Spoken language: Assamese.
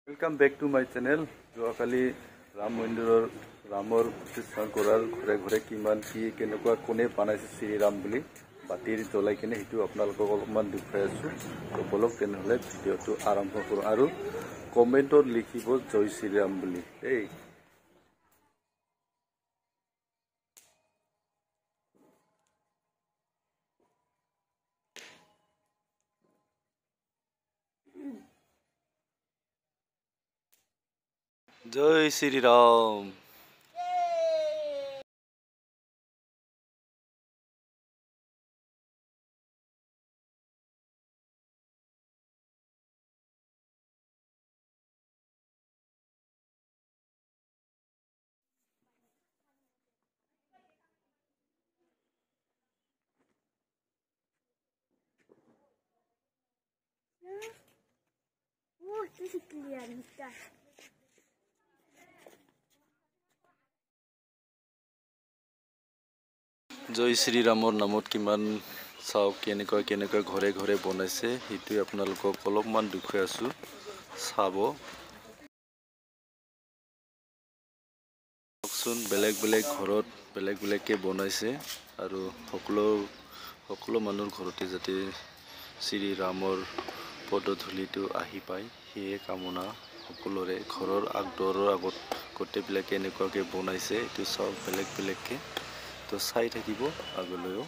Welcome back to my channel. যোৱাকালি ৰাম মন্দিৰৰ ৰামৰ প্ৰতিষ্ঠা কৰাৰ ঘৰে ঘৰে কিমান কি কেনেকুৱা কোনে বনাইছে শ্ৰীৰাম বুলি বাতিৰ জ্বলাই কিনে সেইটো আপোনালোকক অলপমান দেখুৱাই আছো তো বলক তেনেহলে ভিডিঅ'টো আৰম্ভ কৰোঁ আৰু কমেন্টত লিখিব জয় শ্ৰীৰাম বুলি দেই জয় Shriram Das ist clear, nicht das. জয় শ্ৰীৰামৰ নামত কিমান চাওক কেনেকৈ ঘৰে ঘৰে বনাইছে সেইটো আপোনালোকক অলপমান দেখুৱাই আছো চাব বেলেগ বেলেগ ঘৰত বেলেগ বেলেগকে বনাইছে আৰু সকলো মানুহৰ ঘৰতে যাতে শ্ৰীৰামৰ পদধূলিটো আহি পায় সেয়ে কামনা সকলোৰে ঘৰৰ আগদৰৰ আগত গোটেইবিলাকে এনেকুৱাকে বনাইছে এইটো চব বেলেগ বেলেগকে তো চাই থাকিব আগলৈও